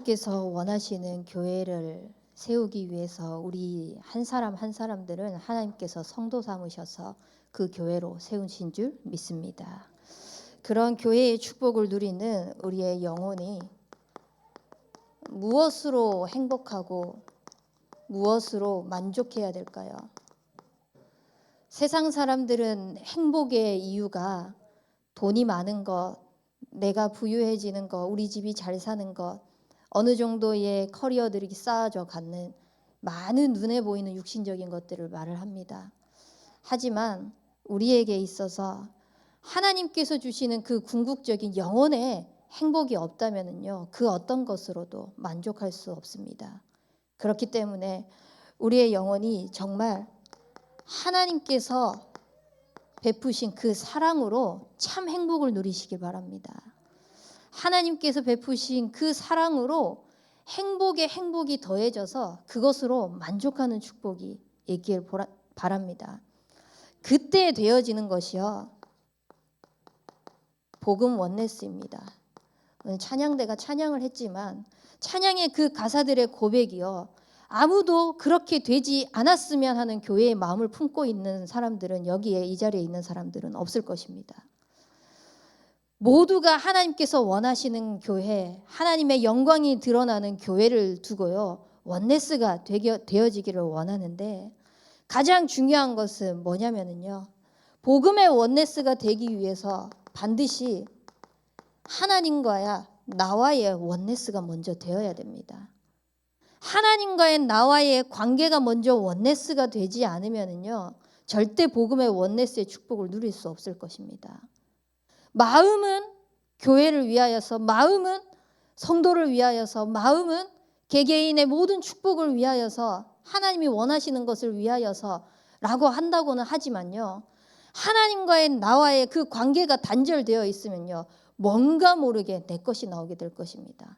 하나님께서 원하시는 교회를 세우기 위해서 우리 한 사람 한 사람들은 하나님께서 성도 삼으셔서 그 교회로 세우신 줄 믿습니다. 그런 교회의 축복을 누리는 우리의 영혼이 무엇으로 행복하고 무엇으로 만족해야 될까요? 세상 사람들은 행복의 이유가 돈이 많은 것, 내가 부유해지는 것, 우리 집이 잘 사는 것, 어느 정도의 커리어들이 쌓아져 가는 많은 눈에 보이는 육신적인 것들을 말을 합니다. 하지만 우리에게 있어서 하나님께서 주시는 그 궁극적인 영혼의 행복이 없다면요, 그 어떤 것으로도 만족할 수 없습니다. 그렇기 때문에 우리의 영혼이 정말 하나님께서 베푸신 그 사랑으로 참 행복을 누리시길 바랍니다. 하나님께서 베푸신 그 사랑으로 행복에 행복이 더해져서 그것으로 만족하는 축복이 있길 바랍니다. 그때 되어지는 것이요, 복음 원네스입니다. 오늘 찬양대가 찬양을 했지만 찬양의 그 가사들의 고백이요, 아무도 그렇게 되지 않았으면 하는 교회의 마음을 품고 있는 사람들은, 여기에 이 자리에 있는 사람들은 없을 것입니다. 모두가 하나님께서 원하시는 교회, 하나님의 영광이 드러나는 교회를 두고요, 원네스가 되어지기를 원하는데, 가장 중요한 것은 뭐냐면요, 복음의 원네스가 되기 위해서 반드시 하나님과 나와의 원네스가 먼저 되어야 됩니다. 하나님과의 나와의 관계가 먼저 원네스가 되지 않으면요, 절대 복음의 원네스의 축복을 누릴 수 없을 것입니다. 마음은 교회를 위하여서, 마음은 성도를 위하여서, 마음은 개개인의 모든 축복을 위하여서, 하나님이 원하시는 것을 위하여서 라고 한다고는 하지만요, 하나님과의 나와의 그 관계가 단절되어 있으면요, 뭔가 모르게 내 것이 나오게 될 것입니다.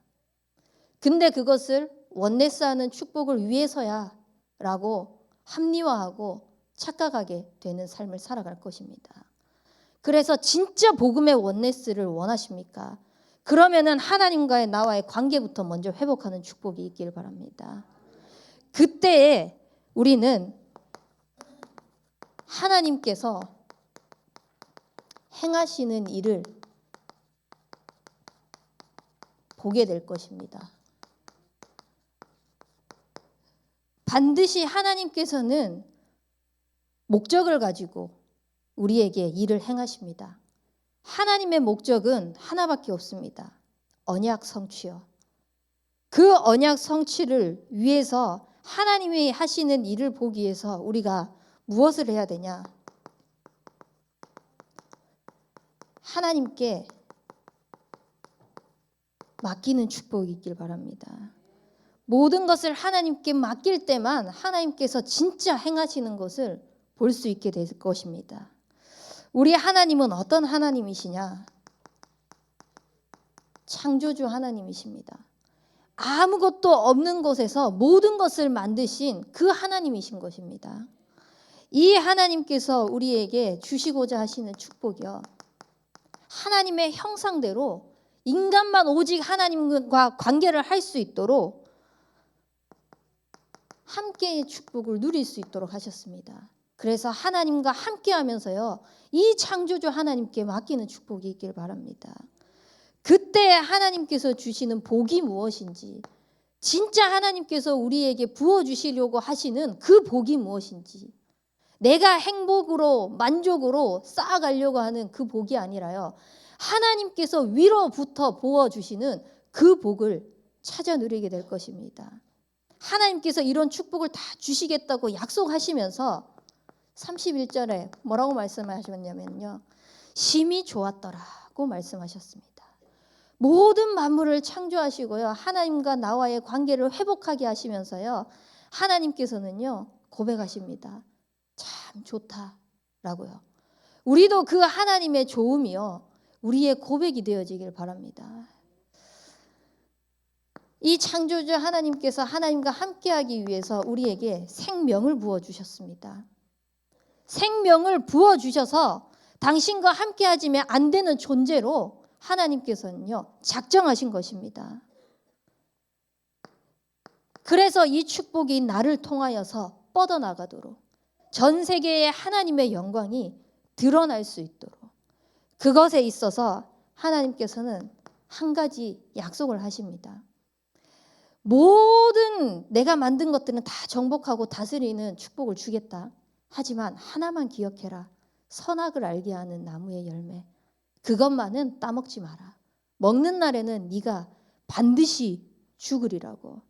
근데 그것을 원네스하는 축복을 위해서야 라고 합리화하고 착각하게 되는 삶을 살아갈 것입니다. 그래서 진짜 복음의 원네스를 원하십니까? 그러면은 하나님과의 나와의 관계부터 먼저 회복하는 축복이 있길 바랍니다. 그때에 우리는 하나님께서 행하시는 일을 보게 될 것입니다. 반드시 하나님께서는 목적을 가지고 우리에게 일을 행하십니다. 하나님의 목적은 하나밖에 없습니다. 언약 성취요. 그 언약 성취를 위해서 하나님이 하시는 일을 보기 위해서 우리가 무엇을 해야 되냐? 하나님께 맡기는 축복이 있길 바랍니다. 모든 것을 하나님께 맡길 때만 하나님께서 진짜 행하시는 것을 볼 수 있게 될 것입니다. 우리 하나님은 어떤 하나님이시냐? 창조주 하나님이십니다. 아무것도 없는 곳에서 모든 것을 만드신 그 하나님이신 것입니다. 이 하나님께서 우리에게 주시고자 하시는 축복이요, 하나님의 형상대로 인간만 오직 하나님과 관계를 할 수 있도록 함께의 축복을 누릴 수 있도록 하셨습니다. 그래서 하나님과 함께 하면서요, 이 창조주 하나님께 맡기는 축복이 있길 바랍니다. 그때 하나님께서 주시는 복이 무엇인지, 진짜 하나님께서 우리에게 부어주시려고 하시는 그 복이 무엇인지, 내가 행복으로 만족으로 쌓아가려고 하는 그 복이 아니라요, 하나님께서 위로부터 부어주시는 그 복을 찾아 누리게 될 것입니다. 하나님께서 이런 축복을 다 주시겠다고 약속하시면서 31절에 뭐라고 말씀하셨냐면요, 심히 좋았더라고 말씀하셨습니다. 모든 만물을 창조하시고요, 하나님과 나와의 관계를 회복하게 하시면서요, 하나님께서는요 고백하십니다. 참 좋다라고요. 우리도 그 하나님의 좋음이요, 우리의 고백이 되어지길 바랍니다. 이 창조주 하나님께서 하나님과 함께하기 위해서 우리에게 생명을 부어주셨습니다. 생명을 부어주셔서 당신과 함께하지면 안 되는 존재로 하나님께서는요 작정하신 것입니다. 그래서 이 축복이 나를 통하여서 뻗어나가도록 전 세계에 하나님의 영광이 드러날 수 있도록 그것에 있어서 하나님께서는 한 가지 약속을 하십니다. 모든 내가 만든 것들은 다 정복하고 다스리는 축복을 주겠다. 하지만 하나만 기억해라. 선악을 알게 하는 나무의 열매. 그것만은 따먹지 마라. 먹는 날에는 네가 반드시 죽으리라고.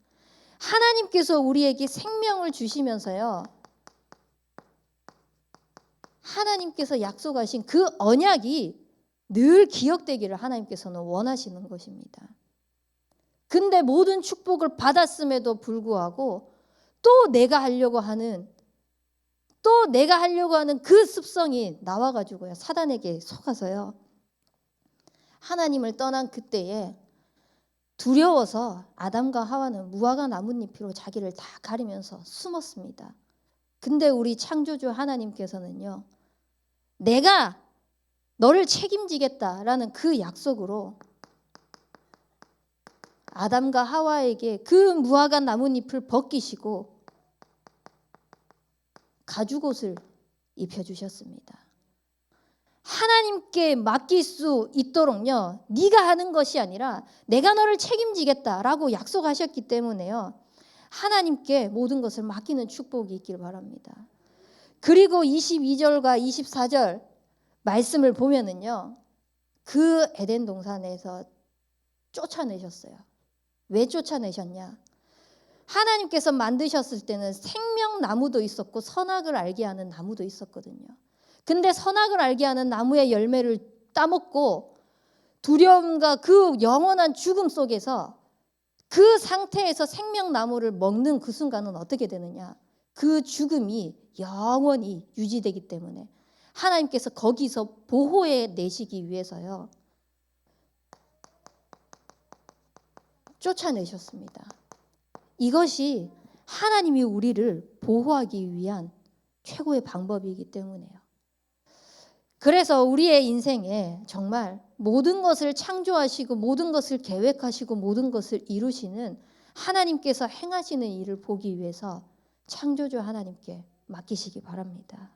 하나님께서 우리에게 생명을 주시면서요. 하나님께서 약속하신 그 언약이 늘 기억되기를 하나님께서는 원하시는 것입니다. 근데 모든 축복을 받았음에도 불구하고 또 내가 하려고 하는 그 습성이 나와가지고요. 사단에게 속아서요. 하나님을 떠난 그때에 두려워서 아담과 하와는 무화과 나뭇잎으로 자기를 다 가리면서 숨었습니다. 근데 우리 창조주 하나님께서는요. 내가 너를 책임지겠다라는 그 약속으로 아담과 하와에게 그 무화과 나뭇잎을 벗기시고 가죽옷을 입혀주셨습니다. 하나님께 맡길 수 있도록요. 네가 하는 것이 아니라 내가 너를 책임지겠다라고 약속하셨기 때문에요. 하나님께 모든 것을 맡기는 축복이 있길 바랍니다. 그리고 22절과 24절 말씀을 보면은요. 그 에덴 동산에서 쫓아내셨어요. 왜 쫓아내셨냐? 하나님께서 만드셨을 때는 생명나무도 있었고 선악을 알게 하는 나무도 있었거든요. 근데 선악을 알게 하는 나무의 열매를 따먹고 두려움과 그 영원한 죽음 속에서 그 상태에서 생명나무를 먹는 그 순간은 어떻게 되느냐? 그 죽음이 영원히 유지되기 때문에 하나님께서 거기서 보호해 내시기 위해서요. 쫓아내셨습니다. 이것이 하나님이 우리를 보호하기 위한 최고의 방법이기 때문에요. 그래서 우리의 인생에 정말 모든 것을 창조하시고 모든 것을 계획하시고 모든 것을 이루시는 하나님께서 행하시는 일을 보기 위해서 창조주 하나님께 맡기시기 바랍니다.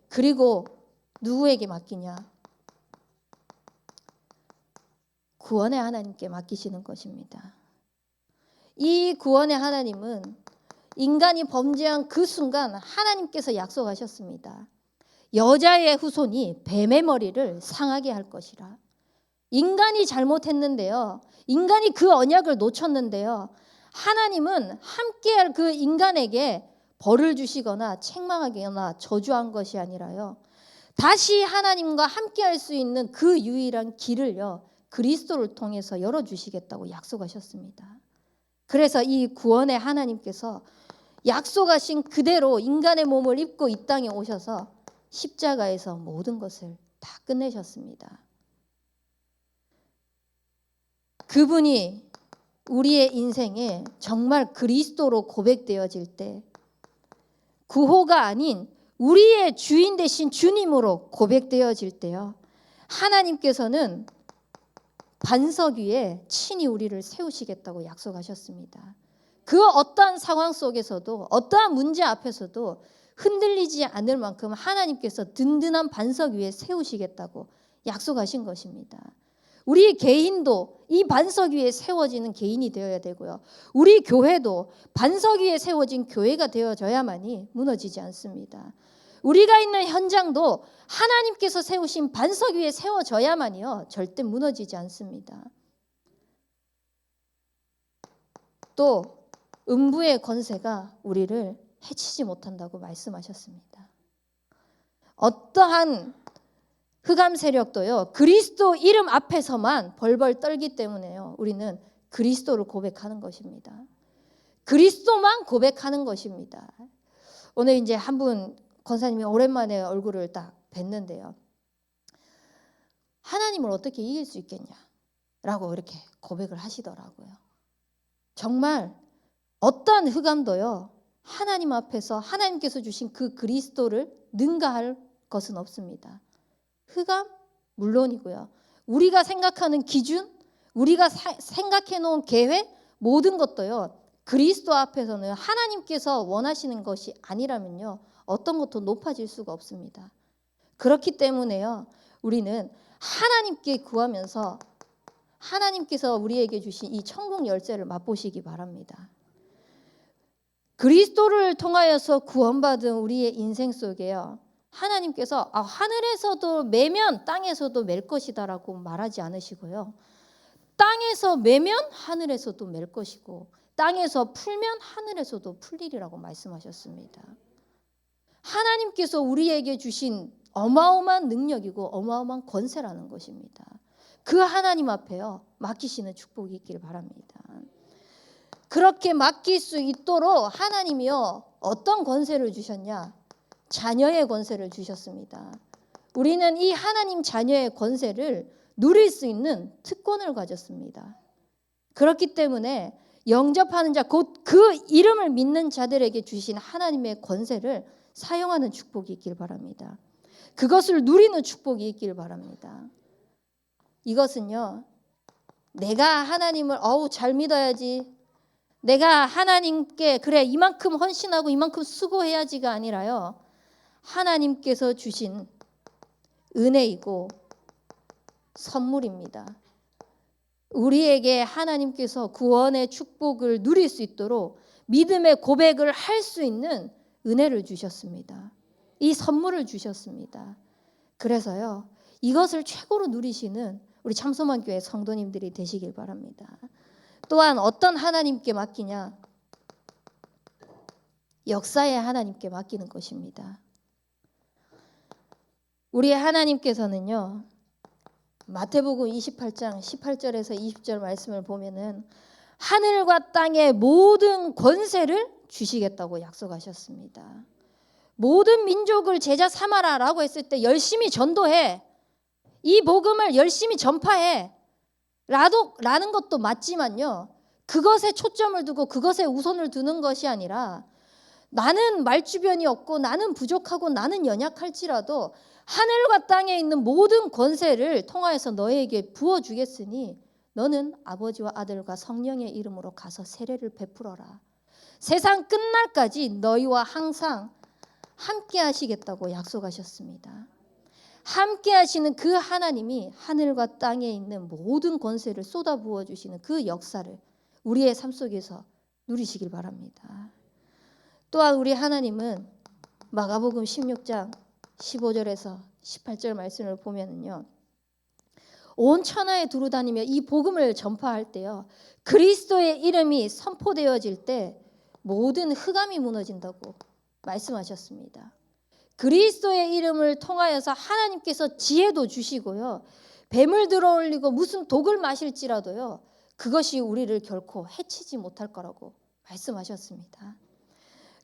그리고 누구에게 맡기냐? 구원의 하나님께 맡기시는 것입니다. 이 구원의 하나님은 인간이 범죄한 그 순간 하나님께서 약속하셨습니다. 여자의 후손이 뱀의 머리를 상하게 할 것이라. 인간이 잘못했는데요. 인간이 그 언약을 놓쳤는데요. 하나님은 함께할 그 인간에게 벌을 주시거나 책망하거나 저주한 것이 아니라요. 다시 하나님과 함께할 수 있는 그 유일한 길을요. 그리스도를 통해서 열어주시겠다고 약속하셨습니다. 그래서 이 구원의 하나님께서 약속하신 그대로 인간의 몸을 입고 이 땅에 오셔서 십자가에서 모든 것을 다 끝내셨습니다. 그분이 우리의 인생에 정말 그리스도로 고백되어질 때 구호가 아닌 우리의 주인 되신 주님으로 고백되어질 때요. 하나님께서는 반석 위에 친히 우리를 세우시겠다고 약속하셨습니다. 그 어떠한 상황 속에서도 어떠한 문제 앞에서도 흔들리지 않을 만큼 하나님께서 든든한 반석 위에 세우시겠다고 약속하신 것입니다. 우리 개인도 이 반석 위에 세워지는 개인이 되어야 되고요. 우리 교회도 반석 위에 세워진 교회가 되어져야만이 무너지지 않습니다. 우리가 있는 현장도 하나님께서 세우신 반석 위에 세워져야만이요. 절대 무너지지 않습니다. 또 음부의 권세가 우리를 해치지 못한다고 말씀하셨습니다. 어떠한 흑암 세력도요. 그리스도 이름 앞에서만 벌벌 떨기 때문에요. 우리는 그리스도를 고백하는 것입니다. 그리스도만 고백하는 것입니다. 오늘 이제 한 분 권사님이 오랜만에 얼굴을 딱 뵀는데요. 하나님을 어떻게 이길 수 있겠냐라고 이렇게 고백을 하시더라고요. 정말 어떠한 흑암도요. 하나님 앞에서 하나님께서 주신 그 그리스도를 능가할 것은 없습니다. 흑암 물론이고요. 우리가 생각하는 기준, 우리가 생각해 놓은 계획 모든 것도요. 그리스도 앞에서는 하나님께서 원하시는 것이 아니라면요, 어떤 것도 높아질 수가 없습니다. 그렇기 때문에요, 우리는 하나님께 구하면서 하나님께서 우리에게 주신 이 천국 열쇠를 맛보시기 바랍니다. 그리스도를 통하여서 구원받은 우리의 인생 속에요, 하나님께서 하늘에서도 매면 땅에서도 맬 것이다라고 말하지 않으시고요, 땅에서 매면 하늘에서도 맬 것이고 땅에서 풀면 하늘에서도 풀리리라고 말씀하셨습니다. 하나님께서 우리에게 주신 어마어마한 능력이고 어마어마한 권세라는 것입니다. 그 하나님 앞에요, 맡기시는 축복이 있길 바랍니다. 그렇게 맡길 수 있도록 하나님이요, 어떤 권세를 주셨냐? 자녀의 권세를 주셨습니다. 우리는 이 하나님 자녀의 권세를 누릴 수 있는 특권을 가졌습니다. 그렇기 때문에 영접하는 자, 곧 그 이름을 믿는 자들에게 주신 하나님의 권세를 사용하는 축복이 있길 바랍니다. 그것을 누리는 축복이 있길 바랍니다. 이것은요, 내가 하나님을 잘 믿어야지, 내가 하나님께 그래 이만큼 헌신하고 이만큼 수고해야지가 아니라요, 하나님께서 주신 은혜이고 선물입니다. 우리에게 하나님께서 구원의 축복을 누릴 수 있도록 믿음의 고백을 할 수 있는 은혜를 주셨습니다. 이 선물을 주셨습니다. 그래서요, 이것을 최고로 누리시는 우리 참소만 교회 성도님들이 되시길 바랍니다. 또한 어떤 하나님께 맡기냐? 역사의 하나님께 맡기는 것입니다. 우리 하나님께서는요, 마태복음 28장 18절에서 20절 말씀을 보면은 하늘과 땅의 모든 권세를 주시겠다고 약속하셨습니다. 모든 민족을 제자 삼아라라고 했을 때 열심히 전도해, 이 복음을 열심히 전파해 라는 것도 맞지만요, 그것에 초점을 두고 그것에 우선을 두는 것이 아니라 나는 말주변이 없고 나는 부족하고 나는 연약할지라도 하늘과 땅에 있는 모든 권세를 통하여서 너에게 부어주겠으니 너는 아버지와 아들과 성령의 이름으로 가서 세례를 베풀어라. 세상 끝날까지 너희와 항상 함께 하시겠다고 약속하셨습니다. 함께 하시는 그 하나님이 하늘과 땅에 있는 모든 권세를 쏟아부어 주시는 그 역사를 우리의 삶 속에서 누리시길 바랍니다. 또한 우리 하나님은 마가복음 16장 15절에서 18절 말씀을 보면은요, 온 천하에 두루다니며 이 복음을 전파할 때요, 그리스도의 이름이 선포되어질 때 모든 흑암이 무너진다고 말씀하셨습니다. 그리스도의 이름을 통하여서 하나님께서 지혜도 주시고요, 뱀을 들어올리고 무슨 독을 마실지라도요, 그것이 우리를 결코 해치지 못할 거라고 말씀하셨습니다.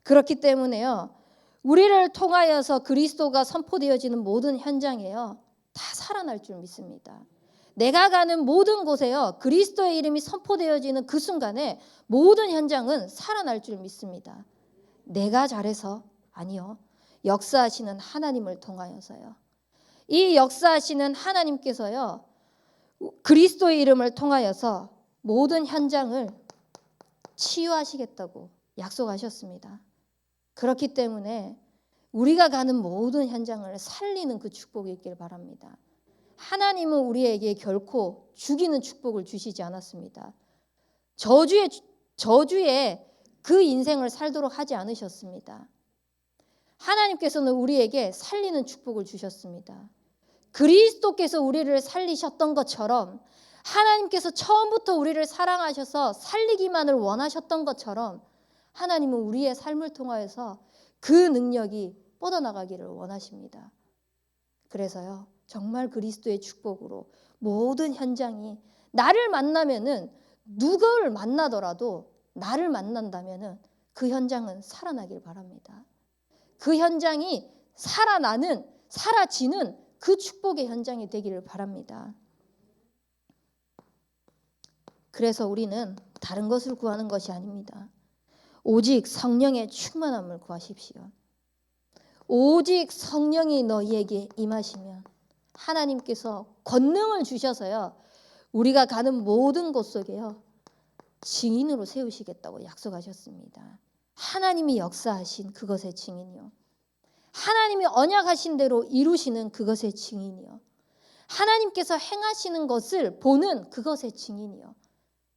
그렇기 때문에요, 우리를 통하여서 그리스도가 선포되어지는 모든 현장에요, 다 살아날 줄 믿습니다. 내가 가는 모든 곳에요, 그리스도의 이름이 선포되어지는 그 순간에 모든 현장은 살아날 줄 믿습니다. 내가 잘해서 아니요, 역사하시는 하나님을 통하여서요. 이 역사하시는 하나님께서요, 그리스도의 이름을 통하여서 모든 현장을 치유하시겠다고 약속하셨습니다. 그렇기 때문에 우리가 가는 모든 현장을 살리는 그 축복이 있길 바랍니다. 하나님은 우리에게 결코 죽이는 축복을 주시지 않았습니다. 저주의 그 인생을 살도록 하지 않으셨습니다. 하나님께서는 우리에게 살리는 축복을 주셨습니다. 그리스도께서 우리를 살리셨던 것처럼, 하나님께서 처음부터 우리를 사랑하셔서 살리기만을 원하셨던 것처럼 하나님은 우리의 삶을 통하여서 그 능력이 뻗어나가기를 원하십니다. 그래서요, 정말 그리스도의 축복으로 모든 현장이 나를 만나면은, 누구를 만나더라도 나를 만난다면은 그 현장은 살아나길 바랍니다. 그 현장이 사라지는 그 축복의 현장이 되기를 바랍니다. 그래서 우리는 다른 것을 구하는 것이 아닙니다. 오직 성령의 충만함을 구하십시오. 오직 성령이 너희에게 임하시면 하나님께서 권능을 주셔서요, 우리가 가는 모든 곳 속에요, 증인으로 세우시겠다고 약속하셨습니다. 하나님이 역사하신 그것의 증인이요. 하나님이 언약하신 대로 이루시는 그것의 증인이요. 하나님께서 행하시는 것을 보는 그것의 증인이요.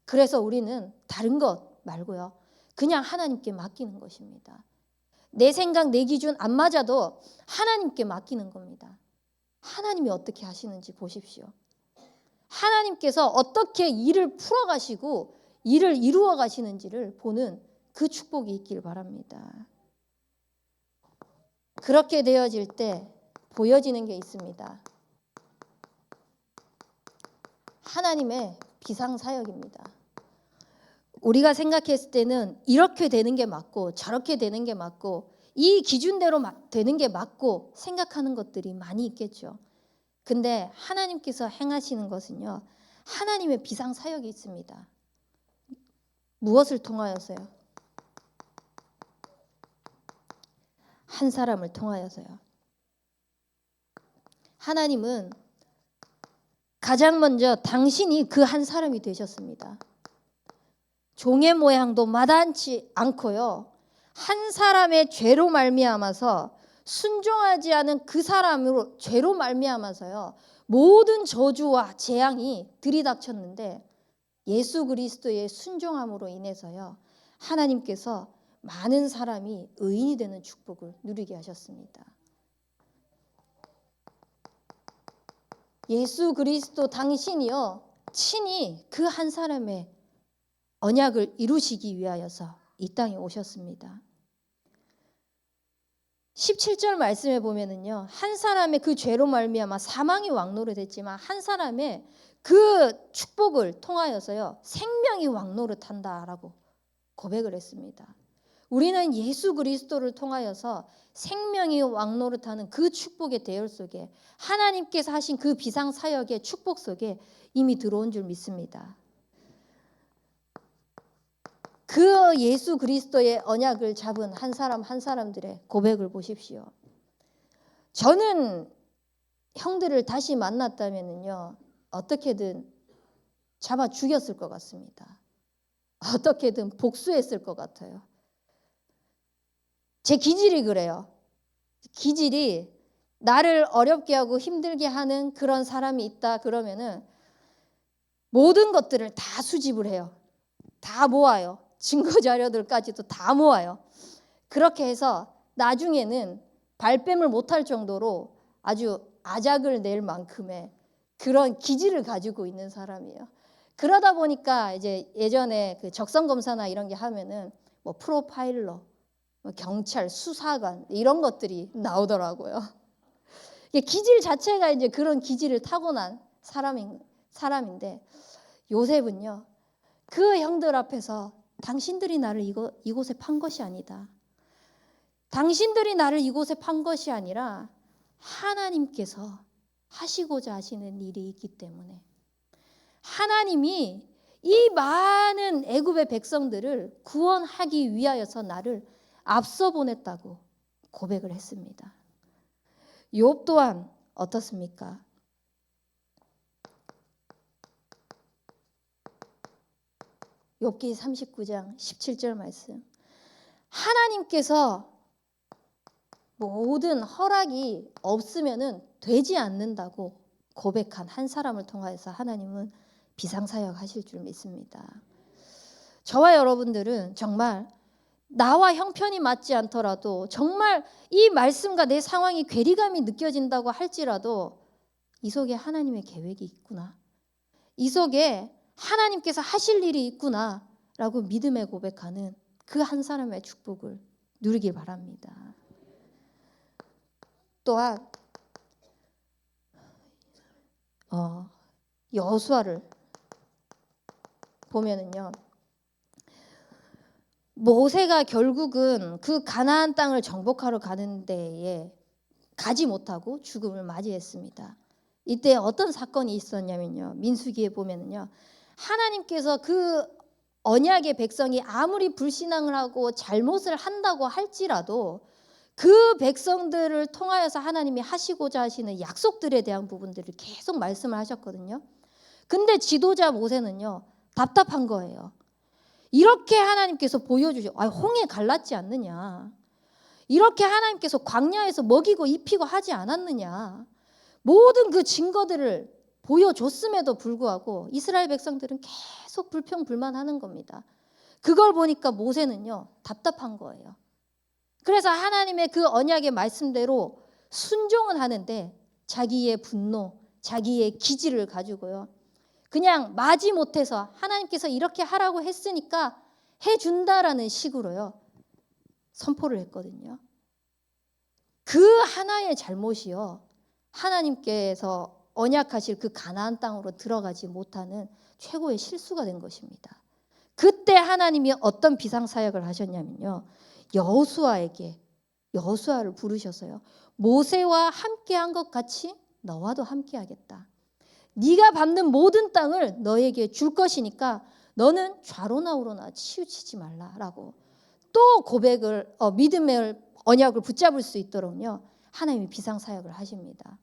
그래서 우리는 다른 것 말고요. 그냥 하나님께 맡기는 것입니다. 내 생각, 내 기준 안 맞아도 하나님께 맡기는 겁니다. 하나님이 어떻게 하시는지 보십시오. 하나님께서 어떻게 일을 풀어가시고 일을 이루어 가시는지를 보는 그 축복이 있길 바랍니다. 그렇게 되어질 때 보여지는 게 있습니다. 하나님의 비상사역입니다. 우리가 생각했을 때는 이렇게 되는 게 맞고 저렇게 되는 게 맞고 이 기준대로 되는 게 맞고 생각하는 것들이 많이 있겠죠. 근데 하나님께서 행하시는 것은요. 하나님의 비상사역이 있습니다. 무엇을 통하여서요? 한 사람을 통하여서요. 하나님은 가장 먼저 당신이 그 한 사람이 되셨습니다. 종의 모양도 마다하지 않고요. 한 사람의 죄로 말미암아서 순종하지 않은 그 사람으로 죄로 말미암아서요. 모든 저주와 재앙이 들이닥쳤는데 예수 그리스도의 순종함으로 인해서요. 하나님께서 많은 사람이 의인이 되는 축복을 누리게 하셨습니다. 예수 그리스도 당신이요. 친히 그 한 사람의 언약을 이루시기 위하여서 이 땅에 오셨습니다. 17절 말씀에 보면은요. 한 사람의 그 죄로 말미암아 사망이 왕노릇했지만 한 사람의 그 축복을 통하여서요. 생명이 왕노릇한다라고 고백을 했습니다. 우리는 예수 그리스도를 통하여서 생명이 왕노릇하는 그 축복의 대열 속에 하나님께서 하신 그 비상사역의 축복 속에 이미 들어온 줄 믿습니다. 그 예수 그리스도의 언약을 잡은 한 사람 한 사람들의 고백을 보십시오. 저는 형들을 다시 만났다면요. 어떻게든 잡아 죽였을 것 같습니다. 어떻게든 복수했을 것 같아요. 제 기질이 그래요. 기질이 나를 어렵게 하고 힘들게 하는 그런 사람이 있다 그러면은 모든 것들을 다 수집을 해요. 다 모아요. 증거 자료들까지도 다 모아요. 그렇게 해서 나중에는 발뺌을 못할 정도로 아주 아작을 낼 만큼의 그런 기질을 가지고 있는 사람이에요. 그러다 보니까 이제 예전에 그 적성 검사나 이런 게 하면은 뭐 프로파일러, 뭐 경찰, 수사관 이런 것들이 나오더라고요. 기질 자체가 이제 그런 기질을 타고난 사람인데 요셉은요. 그 형들 앞에서 당신들이 나를 이곳에 판 것이 아니다. 당신들이 나를 이곳에 판 것이 아니라 하나님께서 하시고자 하시는 일이 있기 때문에 하나님이 이 많은 애굽의 백성들을 구원하기 위하여서 나를 앞서 보냈다고 고백을 했습니다. 욥 또한 어떻습니까? 욥기 39장 17절 말씀. 하나님께서 모든 허락이 없으면은 되지 않는다고 고백한 한 사람을 통하여서 하나님은 비상사역 하실 줄 믿습니다. 저와 여러분들은 정말 나와 형편이 맞지 않더라도 정말 이 말씀과 내 상황이 괴리감이 느껴진다고 할지라도 이 속에 하나님의 계획이 있구나. 이 속에 하나님께서 하실 일이 있구나라고 믿음에 고백하는 그 한 사람의 축복을 누리길 바랍니다. 또한 여호수아를 보면은요. 모세가 결국은 그 가나안 땅을 정복하러 가는 데에 가지 못하고 죽음을 맞이했습니다. 이때 어떤 사건이 있었냐면요. 민수기에 보면은요. 하나님께서 그 언약의 백성이 아무리 불신앙을 하고 잘못을 한다고 할지라도 그 백성들을 통하여서 하나님이 하시고자 하시는 약속들에 대한 부분들을 계속 말씀을 하셨거든요. 근데 지도자 모세는요. 답답한 거예요. 이렇게 하나님께서 보여주죠. 홍해 갈랐지 않느냐. 이렇게 하나님께서 광야에서 먹이고 입히고 하지 않았느냐. 모든 그 증거들을 보여줬음에도 불구하고 이스라엘 백성들은 계속 불평불만하는 겁니다. 그걸 보니까 모세는요, 답답한 거예요. 그래서 하나님의 그 언약의 말씀대로 순종은 하는데 자기의 분노, 자기의 기질을 가지고요, 그냥 마지못해서 하나님께서 이렇게 하라고 했으니까 해준다라는 식으로요, 선포를 했거든요. 그 하나의 잘못이요, 하나님께서 언약하실 그 가나안 땅으로 들어가지 못하는 최고의 실수가 된 것입니다. 그때 하나님이 어떤 비상사역을 하셨냐면요, 여호수아를 부르셔서요, 모세와 함께한 것 같이 너와도 함께하겠다. 네가 밟는 모든 땅을 너에게 줄 것이니까 너는 좌로나 우로나 치우치지 말라라고 또 고백을 믿음의 언약을 붙잡을 수 있도록요, 하나님이 비상사역을 하십니다.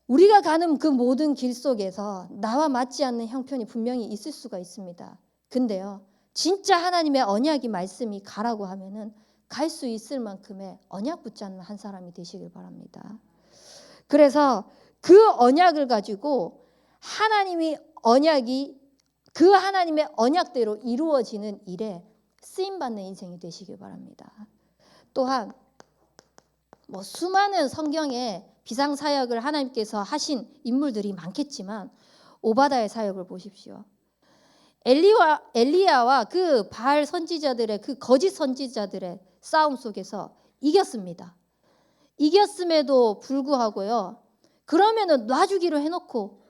우리가 가는 그 모든 길 속에서 나와 맞지 않는 형편이 분명히 있을 수가 있습니다. 근데요, 진짜 하나님의 언약이 말씀이 가라고 하면은 갈 수 있을 만큼의 언약 붙잡는 한 사람이 되시길 바랍니다. 그래서 그 언약을 가지고 그 하나님의 언약대로 이루어지는 일에 쓰임받는 인생이 되시길 바랍니다. 또한 수많은 성경에 비상사역을 하나님께서 하신 인물들이 많겠지만 오바다의 사역을 보십시오. 엘리야와 그 바알 선지자들의, 그 거짓 선지자들의 싸움 속에서 이겼습니다. 이겼음에도 불구하고요, 그러면은 놔주기로 해놓고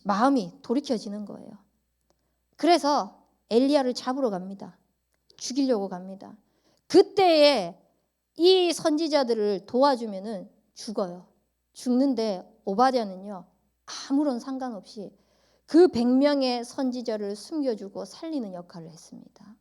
마음이 돌이켜지는 거예요. 그래서 엘리야를 잡으러 갑니다. 죽이려고 갑니다. 그때에 이 선지자들을 도와주면은 죽어요. 죽는데 오바댜는요, 아무런 상관없이 그 100명의 선지자를 숨겨주고 살리는 역할을 했습니다.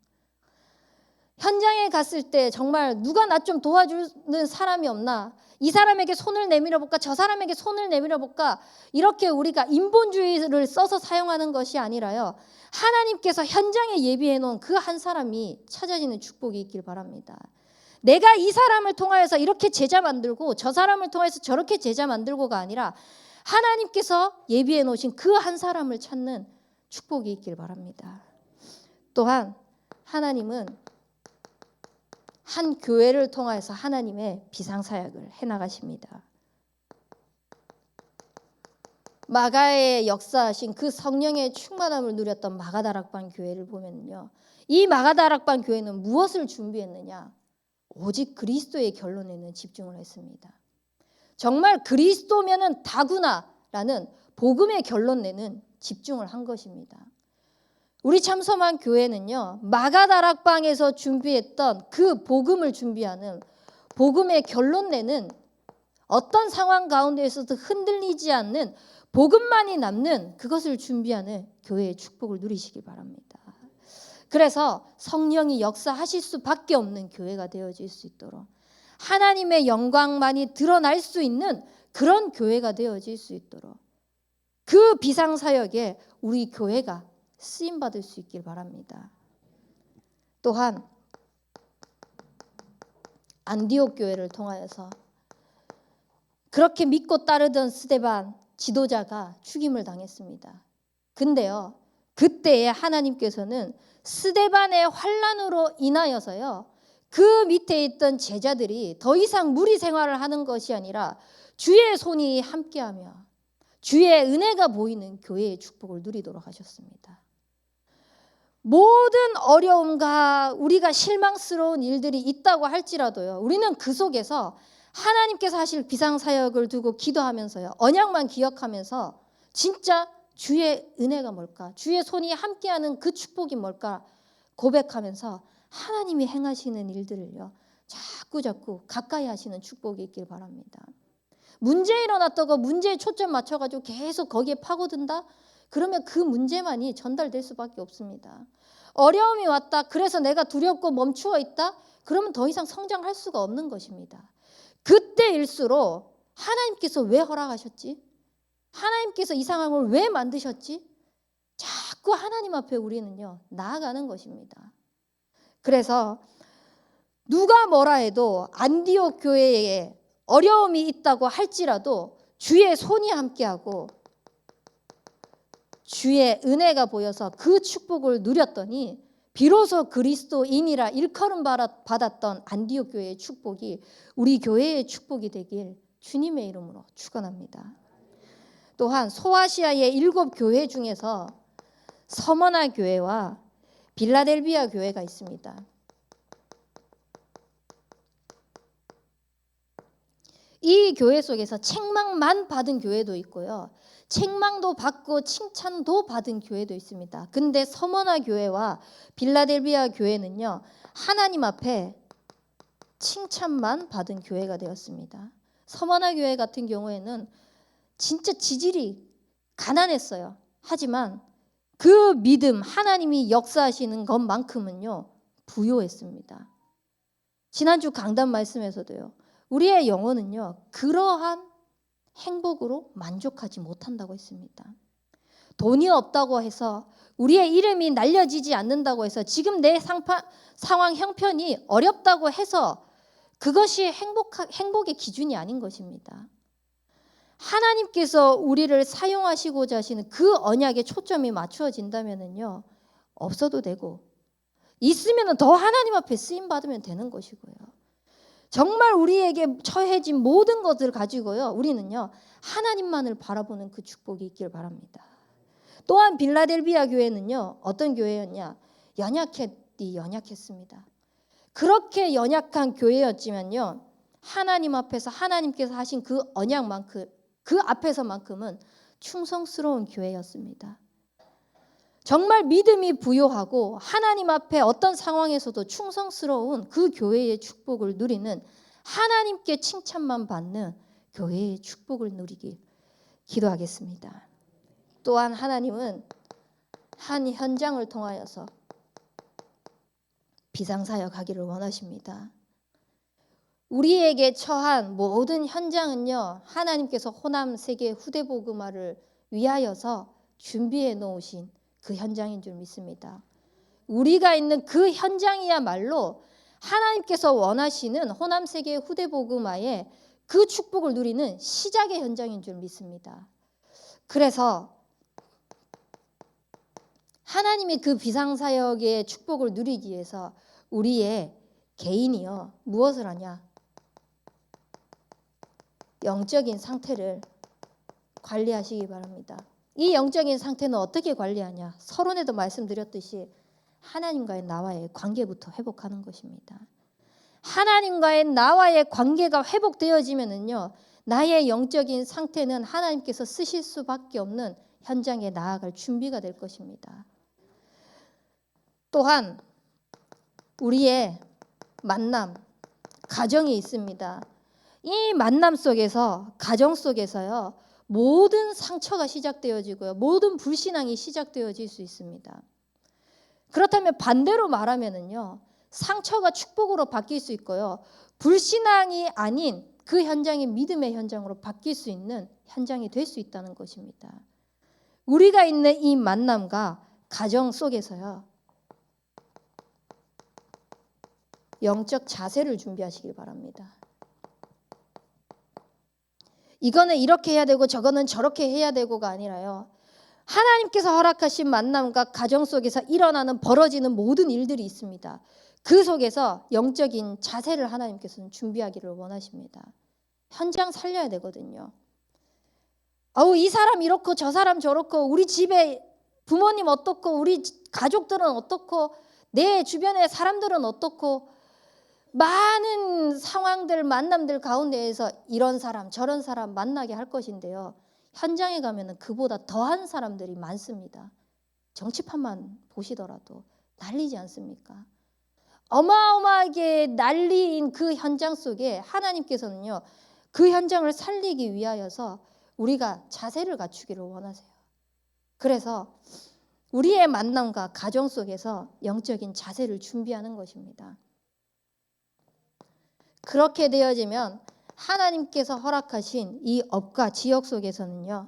현장에 갔을 때 정말 누가 나 좀 도와주는 사람이 없나, 이 사람에게 손을 내밀어 볼까, 저 사람에게 손을 내밀어 볼까, 이렇게 우리가 인본주의를 써서 사용하는 것이 아니라요, 하나님께서 현장에 예비해 놓은 그 한 사람이 찾아지는 축복이 있길 바랍니다. 내가 이 사람을 통하여서 이렇게 제자 만들고 저 사람을 통해서 저렇게 제자 만들고가 아니라 하나님께서 예비해 놓으신 그 한 사람을 찾는 축복이 있길 바랍니다. 또한 하나님은 한 교회를 통해서 하나님의 비상사역을 해나가십니다. 마가의 역사하신 그 성령의 충만함을 누렸던 마가다락방 교회를 보면요, 이 마가다락방 교회는 무엇을 준비했느냐? 오직 그리스도의 결론에는 집중을 했습니다. 정말 그리스도면은 다구나라는 복음의 결론에는 집중을 한 것입니다. 우리 참소만 교회는요, 마가다락방에서 준비했던 그 복음을 준비하는, 복음의 결론내는, 어떤 상황 가운데에서도 흔들리지 않는 복음만이 남는 그것을 준비하는 교회의 축복을 누리시기 바랍니다. 그래서 성령이 역사하실 수밖에 없는 교회가 되어질 수 있도록, 하나님의 영광만이 드러날 수 있는 그런 교회가 되어질 수 있도록, 그 비상사역에 우리 교회가 쓰임받을 수 있길 바랍니다. 또한 안디옥 교회를 통하여서 그렇게 믿고 따르던 스데반 지도자가 죽임을 당했습니다. 근데요, 그때에 하나님께서는 스데반의 환난으로 인하여서요, 그 밑에 있던 제자들이 더 이상 무리 생활을 하는 것이 아니라 주의 손이 함께하며 주의 은혜가 보이는 교회의 축복을 누리도록 하셨습니다. 모든 어려움과 우리가 실망스러운 일들이 있다고 할지라도요, 우리는 그 속에서 하나님께서 하실 비상사역을 두고 기도하면서요, 언약만 기억하면서 진짜 주의 은혜가 뭘까, 주의 손이 함께하는 그 축복이 뭘까 고백하면서 하나님이 행하시는 일들을요, 자꾸 가까이 하시는 축복이 있길 바랍니다. 문제 일어났다고 문제에 초점 맞춰가지고 계속 거기에 파고든다? 그러면 그 문제만이 전달될 수밖에 없습니다. 어려움이 왔다, 그래서 내가 두렵고 멈추어 있다? 그러면 더 이상 성장할 수가 없는 것입니다. 그때일수록 하나님께서 왜 허락하셨지? 하나님께서 이 상황을 왜 만드셨지? 자꾸 하나님 앞에 우리는요 나아가는 것입니다. 그래서 누가 뭐라 해도 안디옥 교회에 어려움이 있다고 할지라도 주의 손이 함께하고 주의 은혜가 보여서 그 축복을 누렸더니 비로소 그리스도인이라 일컬음 받았던 안디옥 교회의 축복이 우리 교회의 축복이 되길 주님의 이름으로 축원합니다. 또한 소아시아의 7 교회 중에서 서머나 교회와 빌라델비아 교회가 있습니다. 이 교회 속에서 책망만 받은 교회도 있고요. 책망도 받고 칭찬도 받은 교회도 있습니다. 근데 서머나 교회와 빌라델비아 교회는요. 하나님 앞에 칭찬만 받은 교회가 되었습니다. 서머나 교회 같은 경우에는 진짜 지질이 가난했어요. 하지만 그 믿음, 하나님이 역사하시는 것만큼은요. 부요했습니다. 지난주 강단 말씀에서도요. 우리의 영혼은요. 그러한 행복으로 만족하지 못한다고 했습니다. 돈이 없다고 해서 우리의 이름이 날려지지 않는다고 해서 지금 내 상황 형편이 어렵다고 해서 그것이 행복의 기준이 아닌 것입니다. 하나님께서 우리를 사용하시고자 하시는 그 언약에 초점이 맞추어진다면요. 없어도 되고 있으면 더 하나님 앞에 쓰임 받으면 되는 것이고요. 정말 우리에게 처해진 모든 것을 가지고요. 우리는요. 하나님만을 바라보는 그 축복이 있길 바랍니다. 또한 빌라델비아 교회는요. 어떤 교회였냐? 연약했습니다. 그렇게 연약한 교회였지만요. 하나님 앞에서 하나님께서 하신 그 언약만큼 그 앞에서만큼은 충성스러운 교회였습니다. 정말 믿음이 부요하고 하나님 앞에 어떤 상황에서도 충성스러운 그 교회의 축복을 누리는 하나님께 칭찬만 받는 교회의 축복을 누리길 기도하겠습니다. 또한 하나님은 한 현장을 통하여서 비상사역하기를 원하십니다. 우리에게 처한 모든 현장은요. 하나님께서 호남 세계 후대복음화를 위하여서 준비해 놓으신 그 현장인 줄 믿습니다. 우리가 있는 그 현장이야말로 하나님께서 원하시는 호남 세계 후대복음화의 그 축복을 누리는 시작의 현장인 줄 믿습니다. 그래서 하나님의 그 비상사역의 축복을 누리기 위해서 우리의 개인이요 무엇을 하냐? 영적인 상태를 관리하시기 바랍니다. 이 영적인 상태는 어떻게 관리하냐? 서론에도 말씀드렸듯이 하나님과의 나와의 관계부터 회복하는 것입니다. 하나님과의 나와의 관계가 회복되어지면은요, 나의 영적인 상태는 하나님께서 쓰실 수밖에 없는 현장에 나아갈 준비가 될 것입니다. 또한 우리의 만남, 가정이 있습니다. 이 만남 속에서, 가정 속에서요, 모든 상처가 시작되어지고요, 모든 불신앙이 시작되어질 수 있습니다. 그렇다면 반대로 말하면은요, 상처가 축복으로 바뀔 수 있고요, 불신앙이 아닌 그 현장이 믿음의 현장으로 바뀔 수 있는 현장이 될 수 있다는 것입니다. 우리가 있는 이 만남과 가정 속에서요, 영적 자세를 준비하시길 바랍니다. 이거는 이렇게 해야 되고 저거는 저렇게 해야 되고가 아니라요. 하나님께서 허락하신 만남과 가정 속에서 일어나는 벌어지는 모든 일들이 있습니다. 그 속에서 영적인 자세를 하나님께서는 준비하기를 원하십니다. 현장 살려야 되거든요. 이 사람 이렇고 저 사람 저렇고 우리 집에 부모님 어떻고 우리 가족들은 어떻고 내 주변의 사람들은 어떻고 많은 상황들 만남들 가운데에서 이런 사람 저런 사람 만나게 할 것인데요. 현장에 가면은 그보다 더한 사람들이 많습니다. 정치판만 보시더라도 난리지 않습니까? 어마어마하게 난리인 그 현장 속에 하나님께서는요. 그 현장을 살리기 위하여서 우리가 자세를 갖추기를 원하세요. 그래서 우리의 만남과 가정 속에서 영적인 자세를 준비하는 것입니다. 그렇게 되어지면 하나님께서 허락하신 이 업과 지역 속에서는요.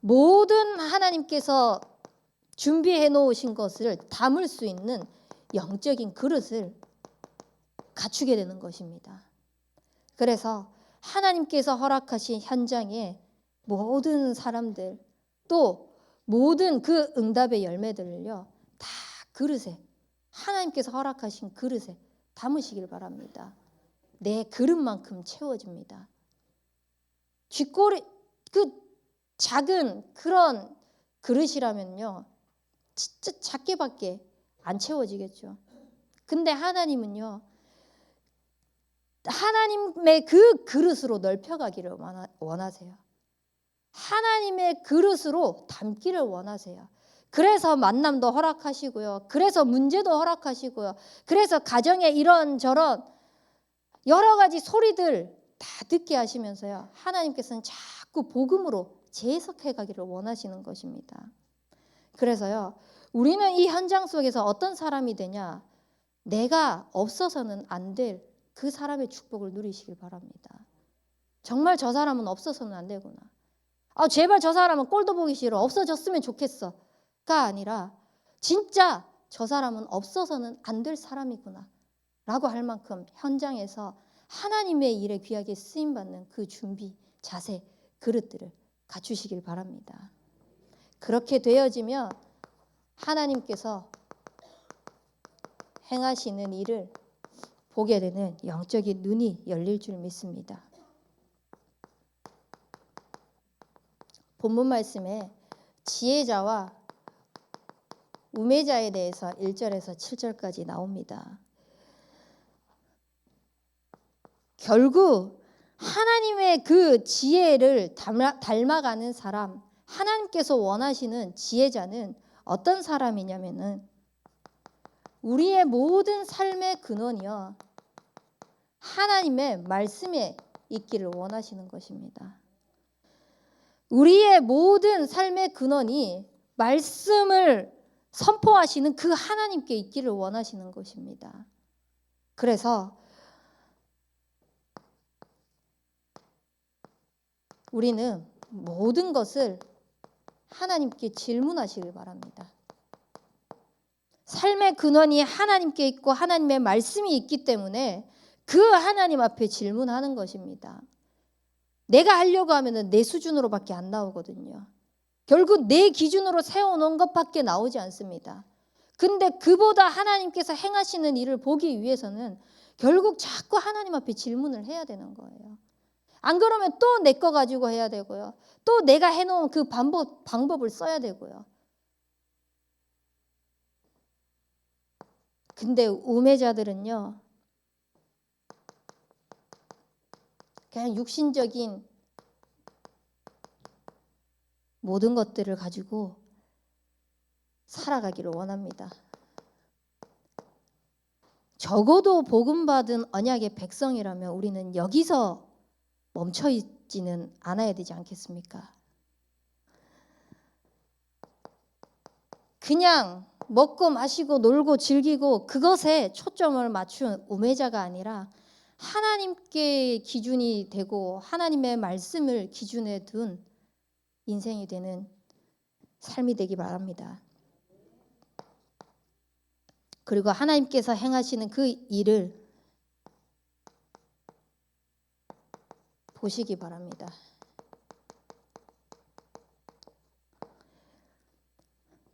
모든 하나님께서 준비해 놓으신 것을 담을 수 있는 영적인 그릇을 갖추게 되는 것입니다. 그래서 하나님께서 허락하신 현장에 모든 사람들 또 모든 그 응답의 열매들을요 다 그릇에 하나님께서 허락하신 그릇에 담으시길 바랍니다. 내 그릇만큼 채워집니다. 쥐꼬리 그 작은 그런 그릇이라면요 진짜 작게밖에 안 채워지겠죠. 근데 하나님은요 하나님의 그 그릇으로 넓혀가기를 원하세요. 하나님의 그릇으로 담기를 원하세요. 그래서 만남도 허락하시고요. 그래서 문제도 허락하시고요. 그래서 가정에 이런저런 여러 가지 소리들 다 듣게 하시면서요. 하나님께서는 자꾸 복음으로 재해석해 가기를 원하시는 것입니다. 그래서요. 우리는 이 현장 속에서 어떤 사람이 되냐? 내가 없어서는 안 될 그 사람의 축복을 누리시길 바랍니다. 정말 저 사람은 없어서는 안 되구나. 제발 저 사람은 꼴도 보기 싫어. 없어졌으면 좋겠어가 아니라 진짜 저 사람은 없어서는 안 될 사람이구나 라고 할 만큼 현장에서 하나님의 일에 귀하게 쓰임받는 그 준비, 자세, 그릇들을 갖추시길 바랍니다. 그렇게 되어지면 하나님께서 행하시는 일을 보게 되는 영적인 눈이 열릴 줄 믿습니다. 본문 말씀에 지혜자와 우매자에 대해서 1절에서 7절까지 나옵니다. 결국 하나님의 그 지혜를 닮아가는 사람, 하나님께서 원하시는 지혜자는 어떤 사람이냐면은 우리의 모든 삶의 근원이요 하나님의 말씀에 있기를 원하시는 것입니다. 우리의 모든 삶의 근원이 말씀을 선포하시는 그 하나님께 있기를 원하시는 것입니다. 그래서 우리는 모든 것을 하나님께 질문하시길 바랍니다. 삶의 근원이 하나님께 있고 하나님의 말씀이 있기 때문에 그 하나님 앞에 질문하는 것입니다. 내가 하려고 하면 내 수준으로밖에 안 나오거든요. 결국 내 기준으로 세워놓은 것밖에 나오지 않습니다. 근데 그보다 하나님께서 행하시는 일을 보기 위해서는 결국 자꾸 하나님 앞에 질문을 해야 되는 거예요. 안 그러면 또 내 거 가지고 해야 되고요. 또 내가 해놓은 그 방법을 써야 되고요. 근데 우매자들은요. 그냥 육신적인 모든 것들을 가지고 살아가기를 원합니다. 적어도 복음받은 언약의 백성이라면 우리는 여기서 멈춰 있지는 않아야 되지 않겠습니까? 그냥 먹고 마시고 놀고 즐기고 그것에 초점을 맞춘 우매자가 아니라 하나님께 기준이 되고 하나님의 말씀을 기준에 둔 인생이 되는 삶이 되기 바랍니다. 그리고 하나님께서 행하시는 그 일을 보시기 바랍니다.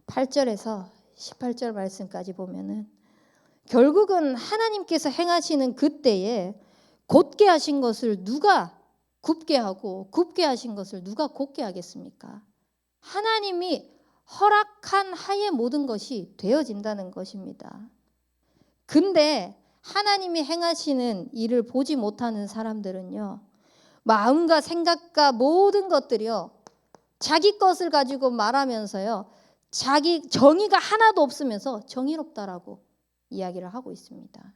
8절에서 18절 말씀까지 보면은 결국은 하나님께서 행하시는 그때에 곧게 하신 것을 누가 굽게 하고 굽게 하신 것을 누가 곧게 하겠습니까? 하나님이 허락한 하에 모든 것이 되어진다는 것입니다. 근데 하나님이 행하시는 일을 보지 못하는 사람들은요. 마음과 생각과 모든 것들이요. 자기 것을 가지고 말하면서요. 자기 정의가 하나도 없으면서 정의롭다라고 이야기를 하고 있습니다.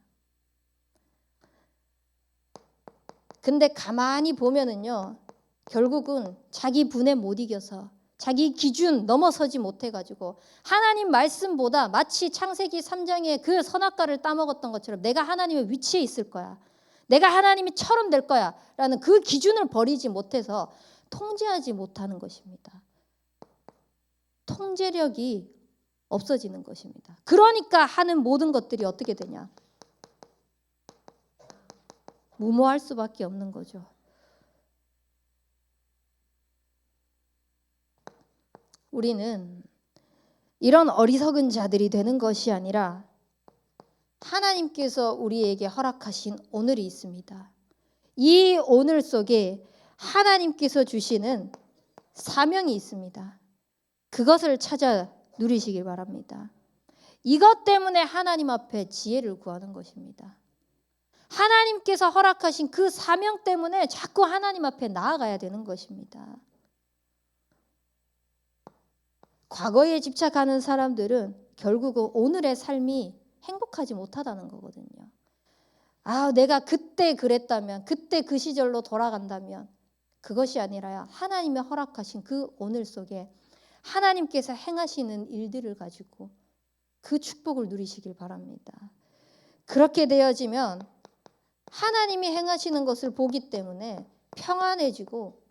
근데 가만히 보면은요. 결국은 자기 분에 못 이겨서 자기 기준 넘어서지 못해가지고 하나님 말씀보다 마치 창세기 3장의 그 선악과를 따먹었던 것처럼 내가 하나님의 위치에 있을 거야. 내가 하나님이처럼 될 거야. 라는 그 기준을 버리지 못해서 통제하지 못하는 것입니다. 통제력이 없어지는 것입니다. 그러니까 하는 모든 것들이 어떻게 되냐? 무모할 수밖에 없는 거죠. 우리는 이런 어리석은 자들이 되는 것이 아니라 하나님께서 우리에게 허락하신 오늘이 있습니다. 이 오늘 속에 하나님께서 주시는 사명이 있습니다. 그것을 찾아 누리시길 바랍니다. 이것 때문에 하나님 앞에 지혜를 구하는 것입니다. 하나님께서 허락하신 그 사명 때문에 자꾸 하나님 앞에 나아가야 되는 것입니다. 과거에 집착하는 사람들은 결국은 오늘의 삶이 행복하지 못하다는 거거든요. 내가 그때 그랬다면, 그때 그 시절로 돌아간다면, 그것이 아니라 하나님의 허락하신 그 오늘 속에 하나님께서 행하시는 일들을 가지고 그 축복을 누리시길 바랍니다. 그렇게 되어지면 하나님이 행하시는 것을 보기 때문에 평안해지고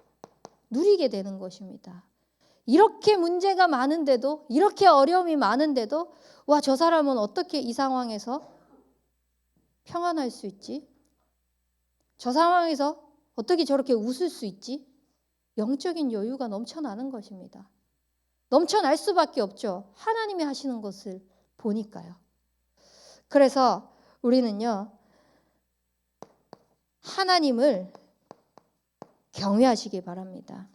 누리게 되는 것입니다. 이렇게 문제가 많은데도, 이렇게 어려움이 많은데도 저 사람은 어떻게 이 상황에서 평안할 수 있지? 저 상황에서 어떻게 저렇게 웃을 수 있지? 영적인 여유가 넘쳐나는 것입니다. 넘쳐날 수밖에 없죠. 하나님이 하시는 것을 보니까요. 그래서 우리는요, 하나님을 경외하시기 바랍니다.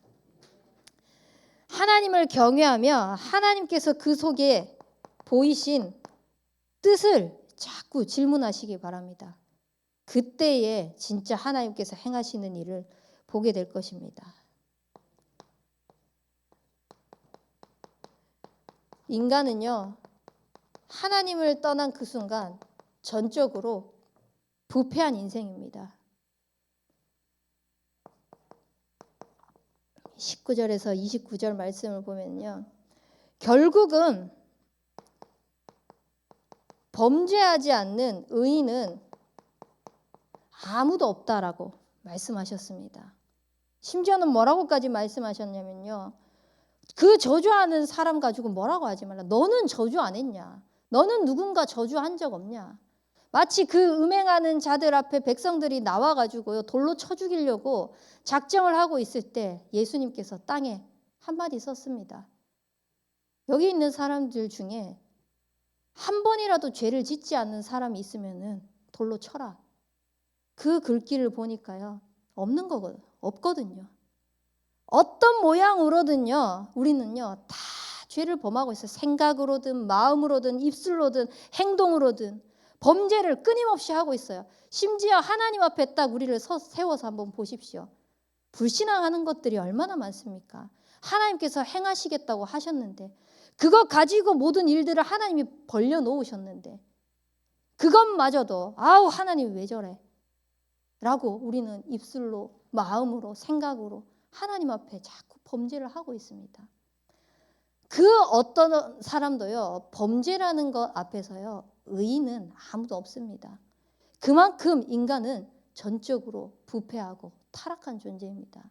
하나님을 경외하며 하나님께서 그 속에 보이신 뜻을 자꾸 질문하시기 바랍니다. 그때에 진짜 하나님께서 행하시는 일을 보게 될 것입니다. 인간은요, 하나님을 떠난 그 순간 전적으로 부패한 인생입니다. 19절에서 29절 말씀을 보면요, 결국은 범죄하지 않는 의인은 아무도 없다라고 말씀하셨습니다. 심지어는 뭐라고까지 말씀하셨냐면요, 그 저주하는 사람 가지고 뭐라고 하지 말라. 너는 저주 안 했냐? 너는 누군가 저주한 적 없냐? 마치 그 음행하는 자들 앞에 백성들이 나와가지고요, 돌로 쳐 죽이려고 작정을 하고 있을 때 예수님께서 땅에 한마디 썼습니다. 여기 있는 사람들 중에 한 번이라도 죄를 짓지 않는 사람이 있으면은 돌로 쳐라. 그 글귀를 보니까요, 없는 거거든요. 없거든요. 어떤 모양으로든요, 우리는요, 다 죄를 범하고 있어요. 생각으로든 마음으로든 입술로든 행동으로든 범죄를 끊임없이 하고 있어요. 심지어 하나님 앞에 딱 우리를 세워서 한번 보십시오. 불신앙하는 것들이 얼마나 많습니까? 하나님께서 행하시겠다고 하셨는데, 그거 가지고 모든 일들을 하나님이 벌려놓으셨는데, 그것마저도 하나님 왜 저래? 라고 우리는 입술로, 마음으로, 생각으로 하나님 앞에 자꾸 범죄를 하고 있습니다. 그 어떤 사람도요, 범죄라는 것 앞에서요, 의인은 아무도 없습니다. 그만큼 인간은 전적으로 부패하고 타락한 존재입니다.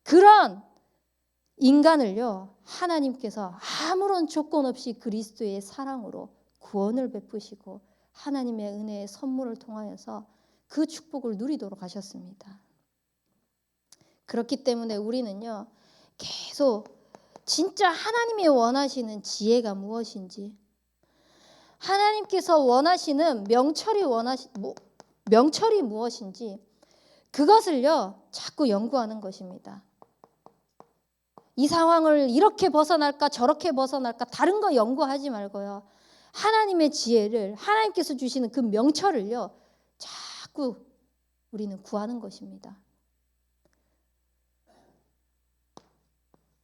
그런 인간을요, 하나님께서 아무런 조건 없이 그리스도의 사랑으로 구원을 베푸시고 하나님의 은혜의 선물을 통하여서 그 축복을 누리도록 하셨습니다. 그렇기 때문에 우리는요, 계속 진짜 하나님이 원하시는 지혜가 무엇인지, 하나님께서 원하시는 명철이 무엇인지, 그것을요, 자꾸 연구하는 것입니다. 이 상황을 이렇게 벗어날까 저렇게 벗어날까 다른 거 연구하지 말고요, 하나님의 지혜를, 하나님께서 주시는 그 명철을요, 자꾸 우리는 구하는 것입니다.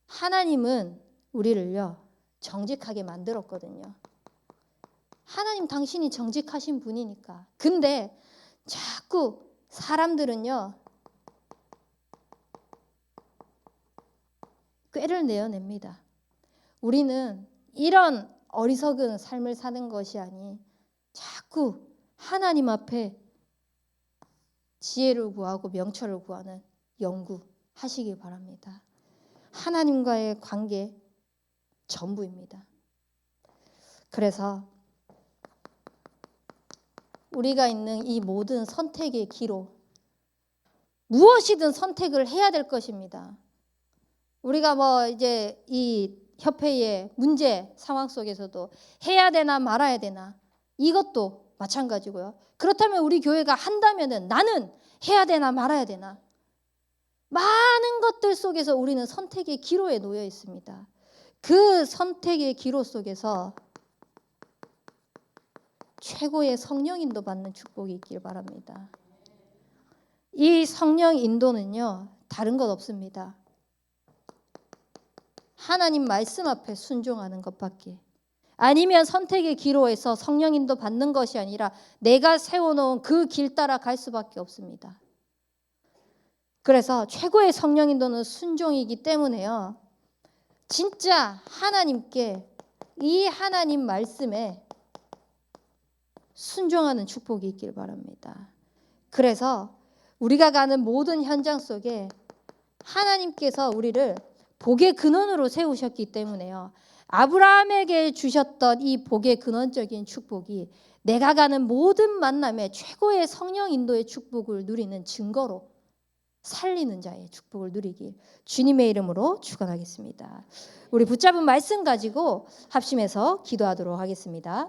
하나님은 우리를요, 정직하게 만들었거든요. 하나님 당신이 정직하신 분이니까. 근데 자꾸 사람들은요, 꾀를 내어냅니다. 우리는 이런 어리석은 삶을 사는 것이 아니 자꾸 하나님 앞에 지혜를 구하고 명철을 구하는 연구하시기 바랍니다. 하나님과의 관계 전부입니다. 그래서 우리가 있는 이 모든 선택의 기로 무엇이든 선택을 해야 될 것입니다. 우리가 이제 이 협회의 문제 상황 속에서도 해야 되나 말아야 되나, 이것도 마찬가지고요. 그렇다면 우리 교회가 한다면은 나는 해야 되나 말아야 되나, 많은 것들 속에서 우리는 선택의 기로에 놓여 있습니다. 그 선택의 기로 속에서 최고의 성령 인도 받는 축복이 있길 바랍니다. 이 성령 인도는요, 다른 것 없습니다. 하나님 말씀 앞에 순종하는 것밖에, 아니면 선택의 기로에서 성령 인도 받는 것이 아니라 내가 세워놓은 그 길 따라 갈 수밖에 없습니다. 그래서 최고의 성령 인도는 순종이기 때문에요, 진짜 하나님께, 이 하나님 말씀에 순종하는 축복이 있길 바랍니다. 그래서 우리가 가는 모든 현장 속에 하나님께서 우리를 복의 근원으로 세우셨기 때문에요, 아브라함에게 주셨던 이 복의 근원적인 축복이 내가 가는 모든 만남에 최고의 성령 인도의 축복을 누리는 증거로 살리는 자의 축복을 누리길 주님의 이름으로 축원하겠습니다. 우리 붙잡은 말씀 가지고 합심해서 기도하도록 하겠습니다.